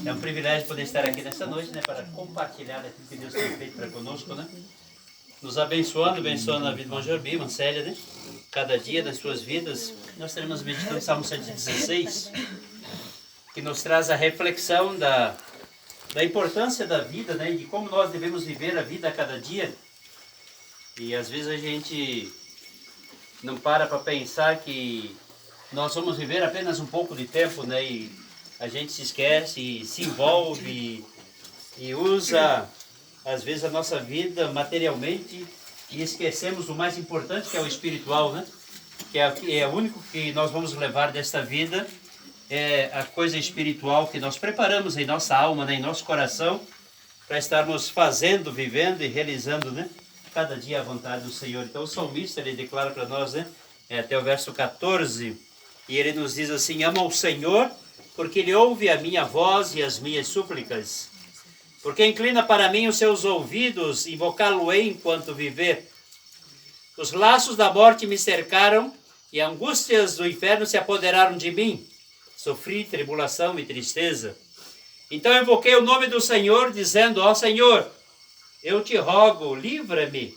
É um privilégio poder estar aqui nessa noite, né, para compartilhar aquilo que Deus tem feito para conosco, né? Nos abençoando a vida do irmão Jorbi, irmã Célia, né? Cada dia das suas vidas. Nós estaremos meditando o Salmo 116, que nos traz a reflexão da importância da vida, né? E de como nós devemos viver a vida a cada dia. E às vezes a gente não para pensar que nós vamos viver apenas um pouco de tempo, né? E a gente se esquece, e se envolve e usa, às vezes, a nossa vida materialmente e esquecemos o mais importante, que é o espiritual, né? Que é o único que nós vamos levar desta vida, é a coisa espiritual que nós preparamos em nossa alma, né? Em nosso coração, para estarmos fazendo, vivendo e realizando, né? Cada dia a vontade do Senhor. Então o salmista, ele declara para nós, né? Até o verso 14, e ele nos diz assim: ama o Senhor, porque Ele ouve a minha voz e as minhas súplicas. Porque inclina para mim os seus ouvidos, invocá-lo-ei enquanto viver. Os laços da morte me cercaram, e angústias do inferno se apoderaram de mim. Sofri tribulação e tristeza. Então eu invoquei o nome do Senhor, dizendo: ó Senhor, eu te rogo, livra-me.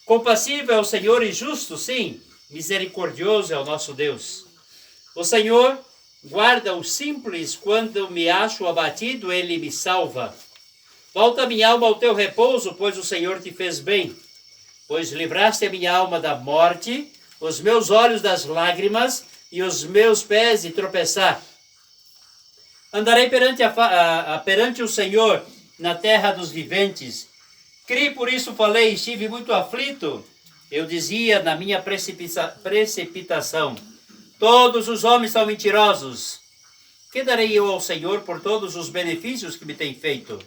Compassivo é o Senhor e justo, sim, misericordioso é o nosso Deus. O Senhor guarda o simples, quando me acho abatido, Ele me salva. Volta minha alma ao teu repouso, pois o Senhor te fez bem. Pois livraste a minha alma da morte, os meus olhos das lágrimas e os meus pés de tropeçar. Andarei perante o Senhor na terra dos viventes. Criei, por isso falei, estive muito aflito. Eu dizia na minha precipitação: todos os homens são mentirosos. Que darei eu ao Senhor por todos os benefícios que me tem feito?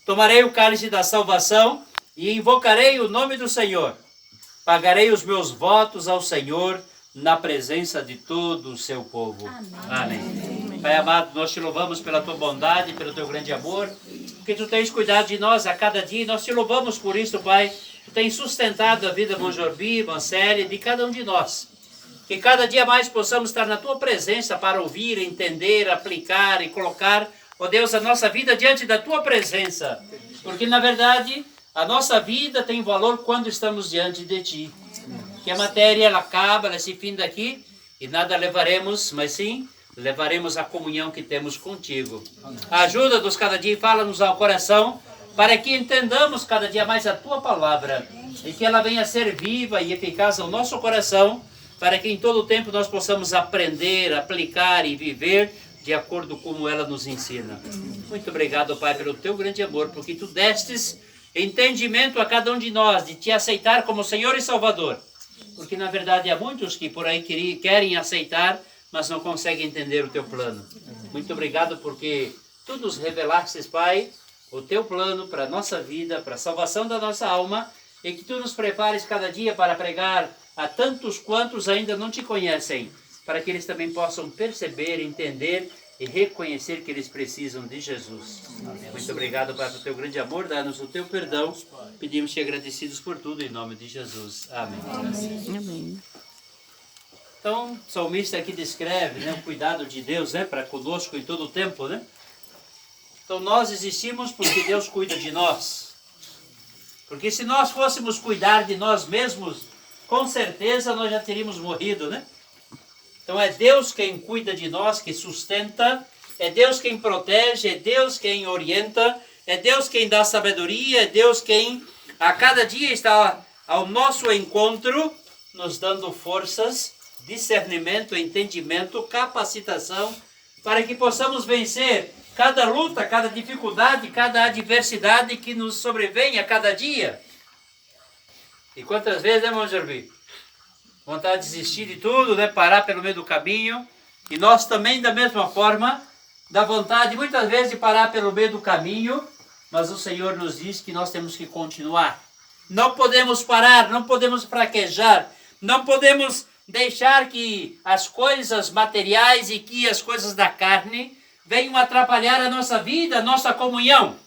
Tomarei o cálice da salvação e invocarei o nome do Senhor. Pagarei os meus votos ao Senhor na presença de todo o seu povo. Amém. Amém. Pai amado, nós te louvamos pela tua bondade, pelo teu grande amor, porque tu tens cuidado de nós a cada dia, e nós te louvamos por isso, Pai. Tu tens sustentado a vida de irmão Jorbi, irmã Célia, de cada um de nós. Que cada dia mais possamos estar na tua presença para ouvir, entender, aplicar e colocar, ó Deus, a nossa vida diante da tua presença. Porque, na verdade, a nossa vida tem valor quando estamos diante de ti. Que a matéria, ela acaba, ela se finda aqui e nada levaremos, mas sim levaremos a comunhão que temos contigo. Ajuda-nos cada dia e fala-nos ao coração, para que entendamos cada dia mais a tua palavra e que ela venha ser viva e eficaz ao nosso coração, para que em todo o tempo nós possamos aprender, aplicar e viver de acordo com como ela nos ensina. Muito obrigado, Pai, pelo teu grande amor, porque tu destes entendimento a cada um de nós, de te aceitar como Senhor e Salvador. Porque na verdade há muitos que por aí querem aceitar, mas não conseguem entender o teu plano. Muito obrigado porque tu nos revelastes, Pai, o teu plano para a nossa vida, para a salvação da nossa alma, e que tu nos prepares cada dia para pregar a tantos quantos ainda não te conhecem, para que eles também possam perceber, entender e reconhecer que eles precisam de Jesus. Amém. Muito obrigado, Pai, pelo teu grande amor, dá-nos o teu perdão. Pedimos-te agradecidos por tudo, em nome de Jesus. Amém. Amém. Então, o salmista aqui descreve, né, o cuidado de Deus, né, para conosco em todo o tempo, né? Então, nós existimos porque Deus cuida de nós. Porque se nós fôssemos cuidar de nós mesmos, com certeza nós já teríamos morrido, né? Então é Deus quem cuida de nós, que sustenta, é Deus quem protege, é Deus quem orienta, é Deus quem dá sabedoria, é Deus quem a cada dia está ao nosso encontro, nos dando forças, discernimento, entendimento, capacitação, para que possamos vencer cada luta, cada dificuldade, cada adversidade que nos sobrevém a cada dia. E quantas vezes, né, irmão Jorbi? Vontade de desistir de tudo, né? Parar pelo meio do caminho. E nós também, da mesma forma, dá vontade muitas vezes de parar pelo meio do caminho, mas o Senhor nos diz que nós temos que continuar. Não podemos parar, não podemos fraquejar, não podemos deixar que as coisas materiais e que as coisas da carne venham atrapalhar a nossa vida, a nossa comunhão.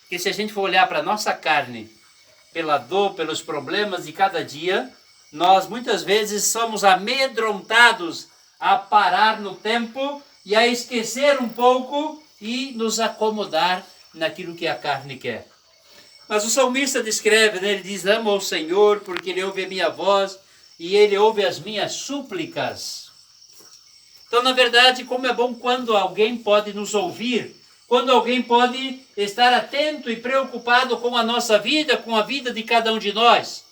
Porque se a gente for olhar para a nossa carne, pela dor, pelos problemas de cada dia, nós muitas vezes somos amedrontados a parar no tempo e a esquecer um pouco e nos acomodar naquilo que a carne quer. Mas o salmista descreve, né? Ele diz, amo ao Senhor porque Ele ouve a minha voz e Ele ouve as minhas súplicas. Então, na verdade, como é bom quando alguém pode nos ouvir, quando alguém pode estar atento e preocupado com a nossa vida, com a vida de cada um de nós.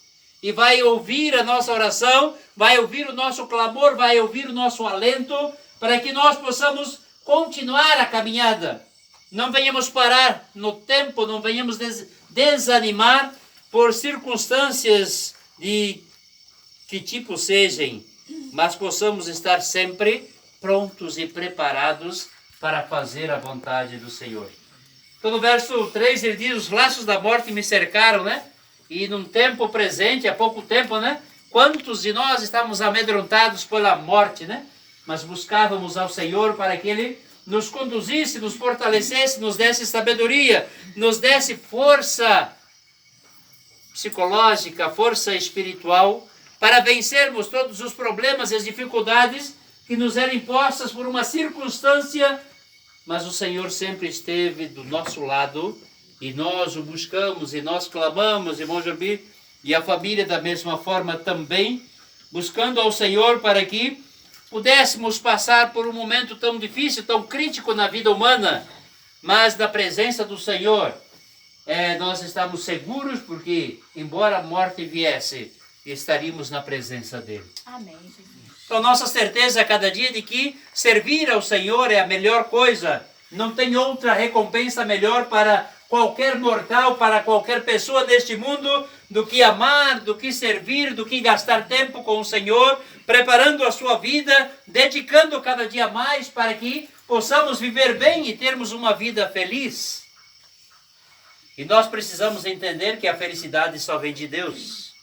E vai ouvir a nossa oração, vai ouvir o nosso clamor, vai ouvir o nosso alento, para que nós possamos continuar a caminhada. Não venhamos parar no tempo, não venhamos desanimar por circunstâncias de que tipo sejam, mas possamos estar sempre prontos e preparados para fazer a vontade do Senhor. Então no verso 3 ele diz, os laços da morte me cercaram, né? E num tempo presente, há pouco tempo, né? Quantos de nós estávamos amedrontados pela morte, né? Mas buscávamos ao Senhor para que Ele nos conduzisse, nos fortalecesse, nos desse sabedoria, nos desse força psicológica, força espiritual, para vencermos todos os problemas e as dificuldades que nos eram impostas por uma circunstância, mas o Senhor sempre esteve do nosso lado, e nós o buscamos, e nós clamamos, irmão Jorbi, e a família da mesma forma também, buscando ao Senhor para que pudéssemos passar por um momento tão difícil, tão crítico na vida humana, mas na presença do Senhor, nós estamos seguros, porque embora a morte viesse, estaríamos na presença dEle. Amém, Jesus. Então, nossa certeza a cada dia de que servir ao Senhor é a melhor coisa. Não tem outra recompensa melhor para qualquer mortal, para qualquer pessoa deste mundo, do que amar, do que servir, do que gastar tempo com o Senhor, preparando a sua vida, dedicando cada dia mais para que possamos viver bem e termos uma vida feliz. E nós precisamos entender que a felicidade só vem de Deus.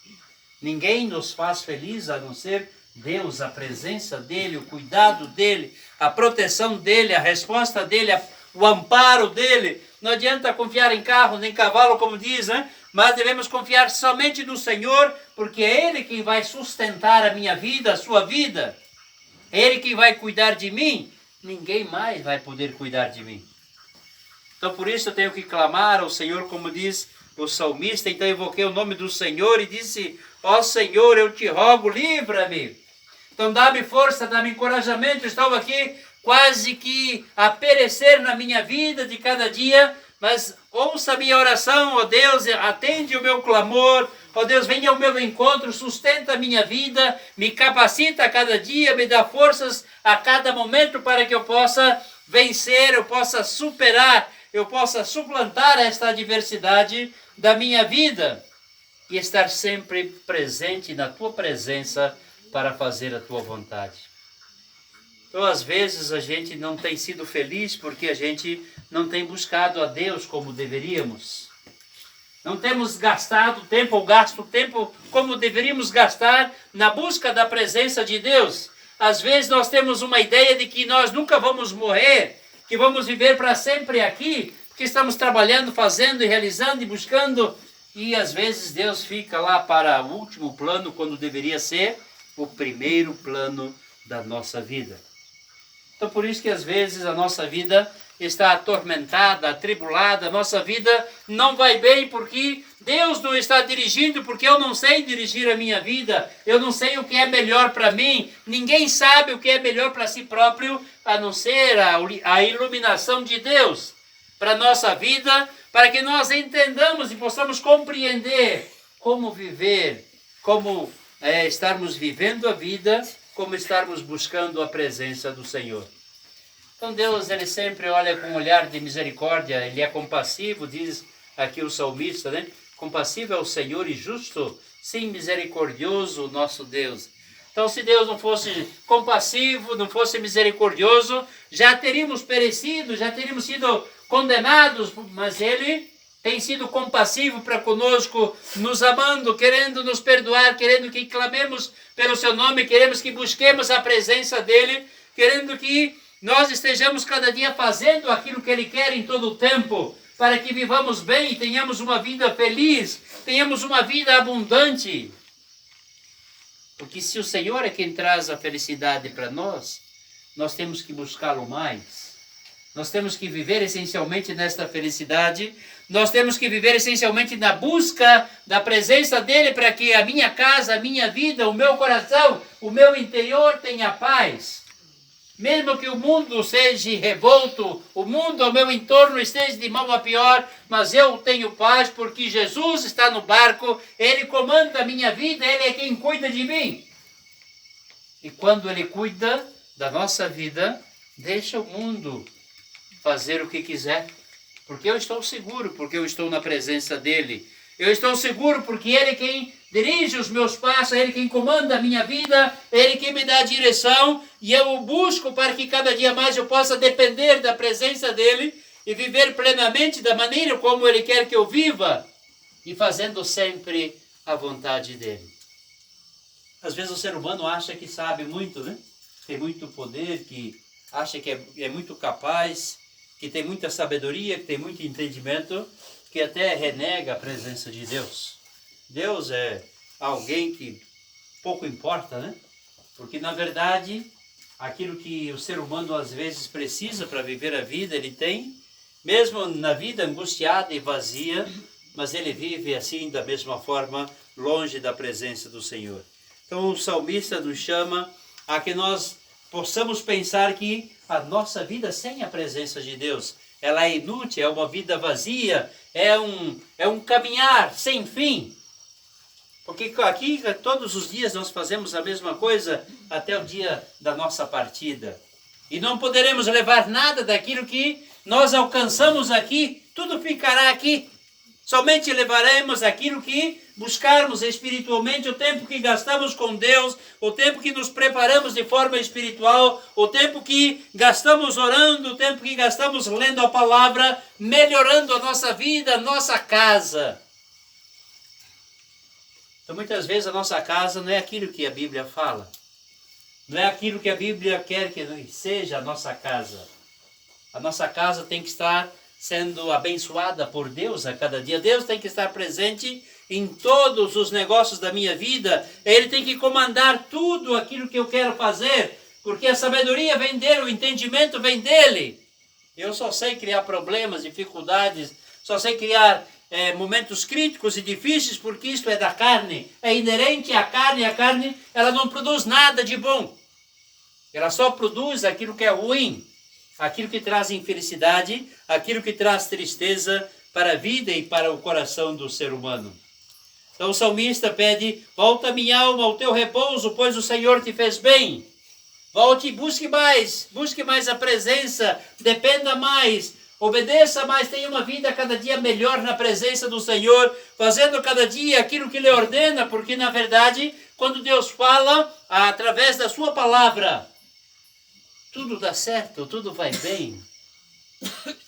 Ninguém nos faz feliz a não ser Deus, a presença dEle, o cuidado dEle, a proteção dEle, a resposta dEle, o amparo dEle. Não adianta confiar em carro nem cavalo, como diz, né? Mas devemos confiar somente no Senhor, porque é Ele quem vai sustentar a minha vida, a sua vida. É Ele quem vai cuidar de mim. Ninguém mais vai poder cuidar de mim. Então por isso eu tenho que clamar ao Senhor, como diz o salmista. Então eu invoquei o nome do Senhor e disse, ó Senhor, eu te rogo, livra-me. Então dá-me força, dá-me encorajamento. Estou aqui quase que a perecer na minha vida de cada dia, mas ouça a minha oração, ó Deus, atende o meu clamor, ó Deus, venha ao meu encontro, sustenta a minha vida, me capacita a cada dia, me dá forças a cada momento para que eu possa vencer, eu possa superar, eu possa suplantar esta adversidade da minha vida e estar sempre presente na tua presença para fazer a tua vontade. Então, às vezes, a gente não tem sido feliz porque a gente não tem buscado a Deus como deveríamos. Não temos gastado tempo ou gasto tempo como deveríamos gastar na busca da presença de Deus. Às vezes, nós temos uma ideia de que nós nunca vamos morrer, que vamos viver para sempre aqui, porque estamos trabalhando, fazendo e realizando e buscando. E, às vezes, Deus fica lá para o último plano, quando deveria ser o primeiro plano da nossa vida. Então, por isso que às vezes a nossa vida está atormentada, atribulada, a nossa vida não vai bem porque Deus não está dirigindo, porque eu não sei dirigir a minha vida, eu não sei o que é melhor para mim, ninguém sabe o que é melhor para si próprio, a não ser a iluminação de Deus para a nossa vida, para que nós entendamos e possamos compreender como viver, como estarmos vivendo a vida, como estarmos buscando a presença do Senhor. Então Deus, Ele sempre olha com um olhar de misericórdia, Ele é compassivo, diz aqui o salmista, né? Compassivo é o Senhor e justo, sim, misericordioso o nosso Deus. Então se Deus não fosse compassivo, não fosse misericordioso, já teríamos perecido, já teríamos sido condenados, mas Ele tem sido compassivo para conosco, nos amando, querendo nos perdoar, querendo que clamemos pelo seu nome, queremos que busquemos a presença dEle, querendo que nós estejamos cada dia fazendo aquilo que Ele quer em todo o tempo, para que vivamos bem, tenhamos uma vida feliz, tenhamos uma vida abundante. Porque se o Senhor é quem traz a felicidade para nós, nós temos que buscá-lo mais. Nós temos que viver essencialmente nesta felicidade. Nós temos que viver essencialmente na busca da presença dele para que a minha casa, a minha vida, o meu coração, o meu interior tenha paz. Mesmo que o mundo seja revolto, o mundo ao meu entorno esteja de mal a pior, mas eu tenho paz porque Jesus está no barco, Ele comanda a minha vida, Ele é quem cuida de mim. E quando Ele cuida da nossa vida, deixa o mundo fazer o que quiser, porque eu estou seguro, porque eu estou na presença dEle. Eu estou seguro porque Ele é quem dirige os meus passos, Ele quem comanda a minha vida, Ele quem me dá a direção, e eu o busco para que cada dia mais eu possa depender da presença dEle e viver plenamente da maneira como Ele quer que eu viva, e fazendo sempre a vontade dEle. Às vezes o ser humano acha que sabe muito, né? Tem muito poder, que acha que é muito capaz, que tem muita sabedoria, que tem muito entendimento, que até renega a presença de Deus. Deus é alguém que pouco importa, né? Porque, na verdade, aquilo que o ser humano às vezes precisa para viver a vida, ele tem, mesmo na vida angustiada e vazia, mas ele vive assim, da mesma forma, longe da presença do Senhor. Então, o salmista nos chama a que nós possamos pensar que a nossa vida sem a presença de Deus, ela é inútil, é uma vida vazia, é um caminhar sem fim. Porque aqui, todos os dias, nós fazemos a mesma coisa até o dia da nossa partida. E não poderemos levar nada daquilo que nós alcançamos aqui, tudo ficará aqui. Somente levaremos aquilo que buscarmos espiritualmente, o tempo que gastamos com Deus, o tempo que nos preparamos de forma espiritual, o tempo que gastamos orando, o tempo que gastamos lendo a palavra, melhorando a nossa vida, a nossa casa. Então, muitas vezes a nossa casa não é aquilo que a Bíblia fala. Não é aquilo que a Bíblia quer que seja a nossa casa. A nossa casa tem que estar sendo abençoada por Deus a cada dia. Deus tem que estar presente em todos os negócios da minha vida. Ele tem que comandar tudo aquilo que eu quero fazer, porque a sabedoria vem dele, o entendimento vem dele. Eu só sei criar problemas, dificuldades, só sei criar momentos críticos e difíceis, porque isto é da carne, é inerente à carne, e a carne ela não produz nada de bom. Ela só produz aquilo que é ruim, aquilo que traz infelicidade, aquilo que traz tristeza para a vida e para o coração do ser humano. Então o salmista pede: volta minha alma ao teu repouso, pois o Senhor te fez bem. Volte e busque mais a presença, dependa mais, obedeça mais, tenha uma vida cada dia melhor na presença do Senhor, fazendo cada dia aquilo que Ele ordena, porque na verdade, quando Deus fala através da sua palavra, tudo dá certo, tudo vai bem.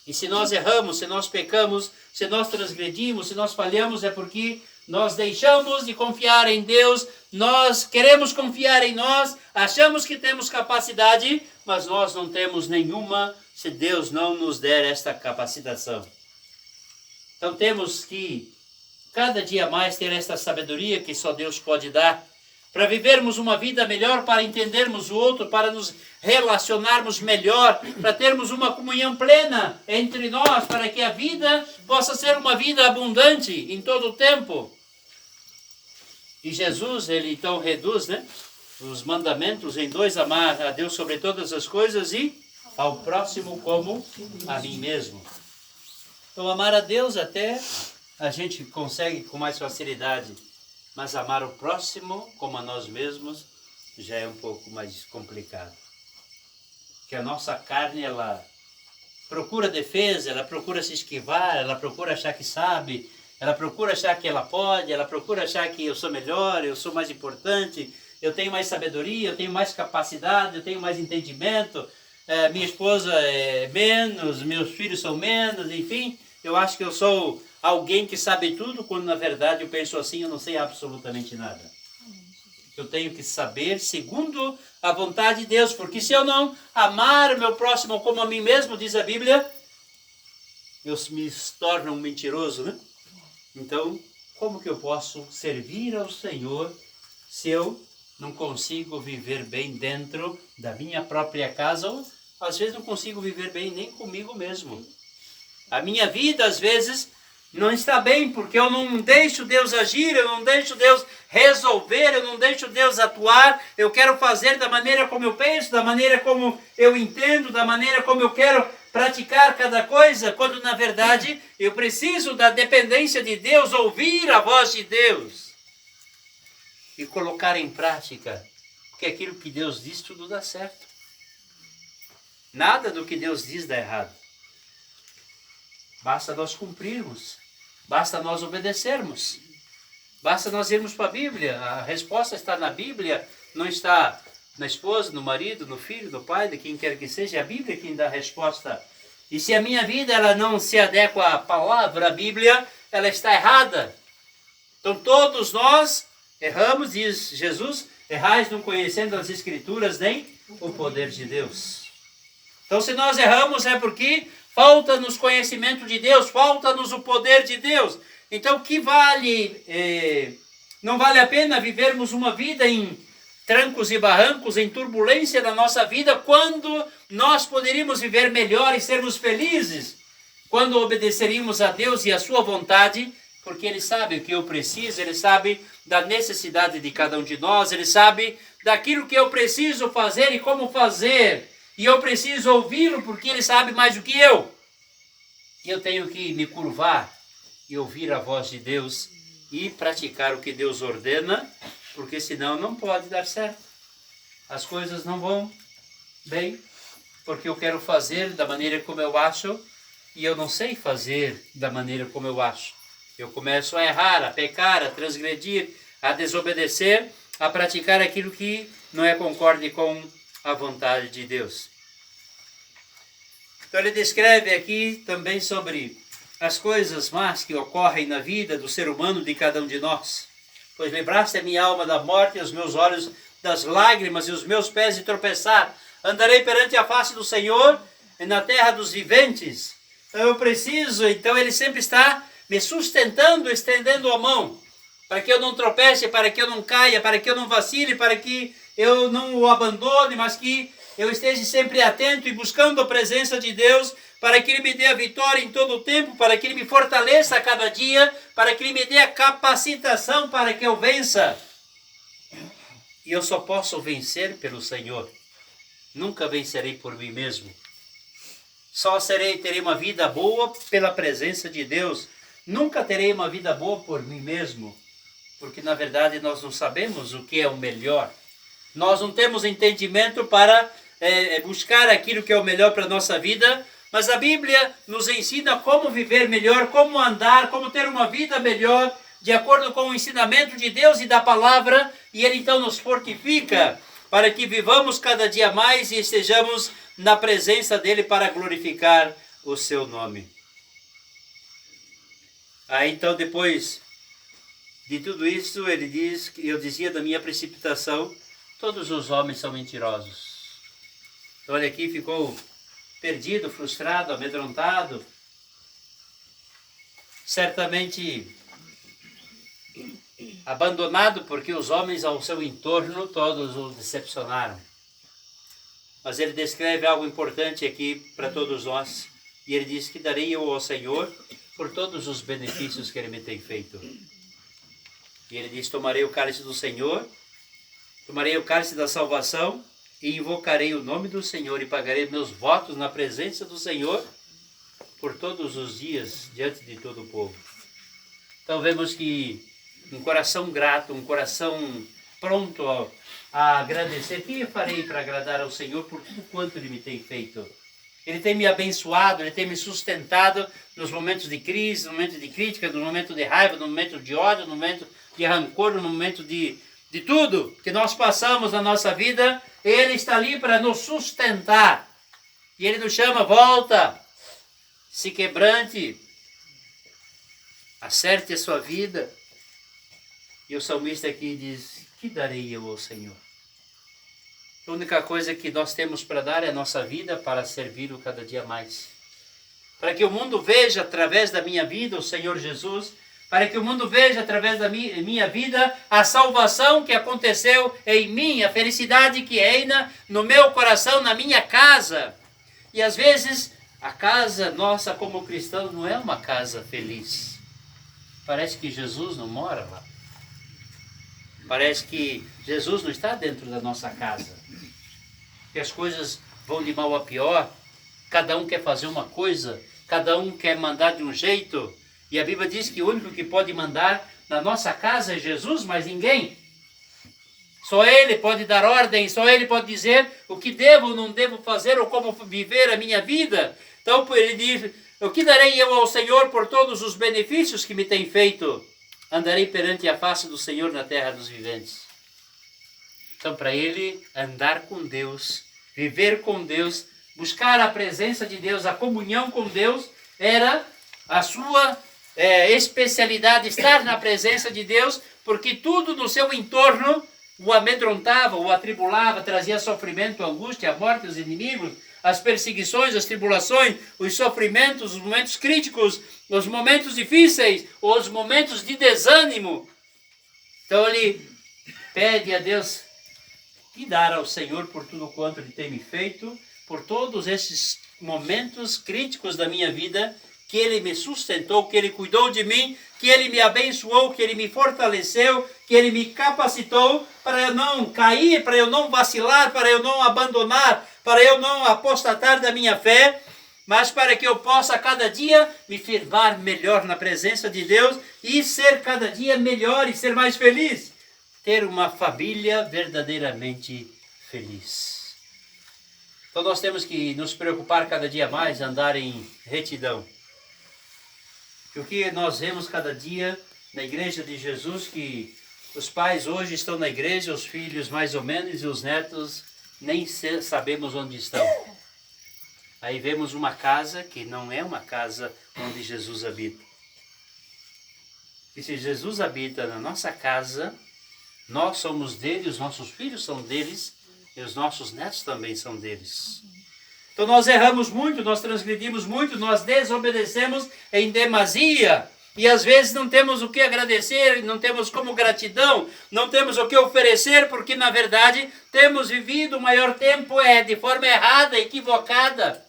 E se nós erramos, se nós pecamos, se nós transgredimos, se nós falhamos, é porque nós deixamos de confiar em Deus, nós queremos confiar em nós, achamos que temos capacidade, mas nós não temos nenhuma se Deus não nos der esta capacitação. Então temos que cada dia mais ter esta sabedoria que só Deus pode dar, para vivermos uma vida melhor, para entendermos o outro, para nos relacionarmos melhor, para termos uma comunhão plena entre nós, para que a vida possa ser uma vida abundante em todo o tempo. E Jesus, ele então reduz, os mandamentos em dois: amar a Deus sobre todas as coisas e ao próximo como a mim mesmo. Então, amar a Deus até a gente consegue com mais facilidade, mas amar o próximo como a nós mesmos já é um pouco mais complicado. Porque a nossa carne, ela procura defesa, ela procura se esquivar, ela procura achar que sabe, ela procura achar que ela pode, ela procura achar que eu sou melhor, eu sou mais importante, eu tenho mais sabedoria, eu tenho mais capacidade, eu tenho mais entendimento, minha esposa é menos, meus filhos são menos, enfim, eu acho que eu sou alguém que sabe tudo, quando na verdade eu penso assim: eu não sei absolutamente nada. Eu tenho que saber segundo a vontade de Deus, porque se eu não amar o meu próximo como a mim mesmo, diz a Bíblia, eu me torno um mentiroso, né? Então, como que eu posso servir ao Senhor se eu não consigo viver bem dentro da minha própria casa, ou às vezes não consigo viver bem nem comigo mesmo. A minha vida, às vezes, não está bem, porque eu não deixo Deus agir, eu não deixo Deus resolver, eu não deixo Deus atuar. Eu quero fazer da maneira como eu penso, da maneira como eu entendo, da maneira como eu quero praticar cada coisa, quando na verdade eu preciso da dependência de Deus, ouvir a voz de Deus e colocar em prática, porque aquilo que Deus diz, tudo dá certo. Nada do que Deus diz dá errado. Basta nós cumprirmos, basta nós obedecermos, basta nós irmos para a Bíblia. A resposta está na Bíblia, não está na esposa, no marido, no filho, no pai, de quem quer que seja. É a Bíblia quem dá a resposta. E se a minha vida ela não se adequa à palavra, a Bíblia, ela está errada. Então todos nós erramos, diz Jesus, errais não conhecendo as Escrituras nem o poder de Deus. Então se nós erramos é porque falta-nos conhecimento de Deus, falta-nos o poder de Deus. Então que vale, não vale a pena vivermos uma vida em trancos e barrancos, em turbulência na nossa vida, quando nós poderíamos viver melhor e sermos felizes, quando obedeceríamos a Deus e a sua vontade, porque Ele sabe o que eu preciso, Ele sabe da necessidade de cada um de nós, Ele sabe daquilo que eu preciso fazer e como fazer, e eu preciso ouvi-lo porque Ele sabe mais do que eu. E eu tenho que me curvar e ouvir a voz de Deus e praticar o que Deus ordena, porque senão não pode dar certo. As coisas não vão bem, porque eu quero fazer da maneira como eu acho e eu não sei fazer da maneira como eu acho. Eu começo a errar, a pecar, a transgredir, a desobedecer, a praticar aquilo que não é concorde com a vontade de Deus. Então ele descreve aqui também sobre as coisas más que ocorrem na vida do ser humano, de cada um de nós. Pois livraste a minha alma da morte, e os meus olhos das lágrimas, e os meus pés de tropeçar. Andarei perante a face do Senhor, e na terra dos viventes. Então eu preciso, então ele sempre está me sustentando, estendendo a mão, para que eu não tropece, para que eu não caia, para que eu não vacile, para que eu não o abandone, mas que eu esteja sempre atento e buscando a presença de Deus, para que Ele me dê a vitória em todo o tempo, para que Ele me fortaleça a cada dia, para que Ele me dê a capacitação para que eu vença. E eu só posso vencer pelo Senhor. Nunca vencerei por mim mesmo. Só terei uma vida boa pela presença de Deus. Nunca terei uma vida boa por mim mesmo, porque na verdade nós não sabemos o que é o melhor. Nós não temos entendimento para buscar aquilo que é o melhor para a nossa vida, mas a Bíblia nos ensina como viver melhor, como andar, como ter uma vida melhor, de acordo com o ensinamento de Deus e da palavra, e Ele então nos fortifica para que vivamos cada dia mais e estejamos na presença dEle para glorificar o Seu nome. Aí então depois de tudo isso, ele diz, que eu dizia da minha precipitação, todos os homens são mentirosos. Então olha aqui, ficou perdido, frustrado, amedrontado, certamente abandonado, porque os homens ao seu entorno todos o decepcionaram. Mas ele descreve algo importante aqui para todos nós, e ele diz que darei eu ao Senhor por todos os benefícios que Ele me tem feito. E ele diz, tomarei o cálice do Senhor, tomarei o cálice da salvação, e invocarei o nome do Senhor, e pagarei meus votos na presença do Senhor, por todos os dias, diante de todo o povo. Então vemos que um coração grato, um coração pronto a agradecer. O que eu farei para agradar ao Senhor por tudo quanto Ele me tem feito? Ele tem me abençoado, Ele tem me sustentado nos momentos de crise, no momento de crítica, no momento de raiva, no momento de ódio, no momento de rancor, no momento de tudo que nós passamos na nossa vida. Ele está ali para nos sustentar. E Ele nos chama, volta, se quebrante, acerte a sua vida. E o salmista aqui diz, que darei eu ao Senhor? A única coisa que nós temos para dar é a nossa vida para servi-lo cada dia mais. Para que o mundo veja através da minha vida o Senhor Jesus, para que o mundo veja através da minha vida a salvação que aconteceu em mim, a felicidade que reina no meu coração, na minha casa. E às vezes a casa nossa como cristãos não é uma casa feliz. Parece que Jesus não mora lá. Parece que Jesus não está dentro da nossa casa. Que as coisas vão de mal a pior. Cada um quer fazer uma coisa. Cada um quer mandar de um jeito. E a Bíblia diz que o único que pode mandar na nossa casa é Jesus, mas ninguém. Só Ele pode dar ordem. Só Ele pode dizer o que devo ou não devo fazer ou como viver a minha vida. Então Ele diz: o que darei eu ao Senhor por todos os benefícios que me tem feito? Andarei perante a face do Senhor na terra dos viventes. Então, para ele, andar com Deus, viver com Deus, buscar a presença de Deus, a comunhão com Deus, era a sua especialidade, estar na presença de Deus, porque tudo no seu entorno o amedrontava, o atribulava, trazia sofrimento, angústia, a morte, os inimigos, as perseguições, as tribulações, os sofrimentos, os momentos críticos, os momentos difíceis, os momentos de desânimo. Então ele pede a Deus que dar ao Senhor por tudo quanto Ele tem me feito, por todos esses momentos críticos da minha vida, que Ele me sustentou, que Ele cuidou de mim, que Ele me abençoou, que Ele me fortaleceu, que Ele me capacitou para eu não cair, para eu não vacilar, para eu não abandonar, para eu não apostatar da minha fé, mas para que eu possa cada dia me firmar melhor na presença de Deus e ser cada dia melhor e ser mais feliz. Ter uma família verdadeiramente feliz. Então nós temos que nos preocupar cada dia mais, andar em retidão. E o que nós vemos cada dia na igreja de Jesus, que os pais hoje estão na igreja, os filhos mais ou menos, e os netos nem sabemos onde estão. Aí vemos uma casa que não é uma casa onde Jesus habita. E se Jesus habita na nossa casa, nós somos dele, os nossos filhos são deles, e os nossos netos também são deles. Então nós erramos muito, nós transgredimos muito, nós desobedecemos em demasia. E às vezes não temos o que agradecer, não temos como gratidão, não temos o que oferecer, porque na verdade temos vivido o maior tempo de forma errada, equivocada.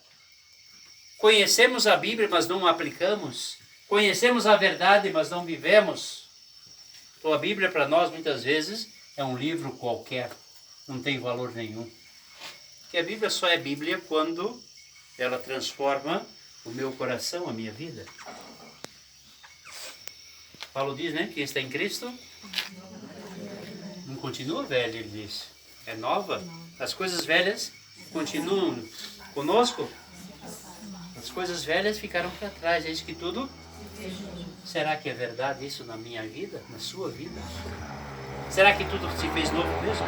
Conhecemos a Bíblia, mas não a aplicamos. Conhecemos a verdade, mas não vivemos. Então a Bíblia para nós muitas vezes é um livro qualquer, não tem valor nenhum. Porque a Bíblia só é Bíblia quando ela transforma o meu coração, a minha vida. Paulo diz, né? Quem está em Cristo não continua velho, ele diz. É nova. As coisas velhas continuam conosco. As coisas velhas ficaram para trás. É isso que tudo. Será que é verdade isso na minha vida? Na sua vida? Será que tudo se fez novo mesmo?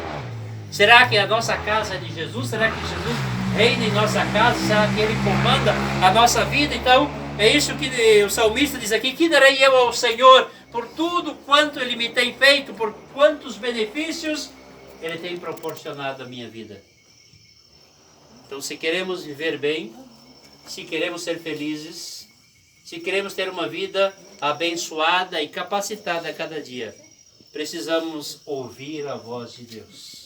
Será que a nossa casa é de Jesus? Será que Jesus reina em nossa casa? Será que Ele comanda a nossa vida? Então, é isso que o salmista diz aqui: que darei eu ao Senhor por tudo quanto Ele me tem feito, por quantos benefícios Ele tem proporcionado à minha vida. Então, se queremos viver bem, se queremos ser felizes, se queremos ter uma vida abençoada e capacitada a cada dia, precisamos ouvir a voz de Deus.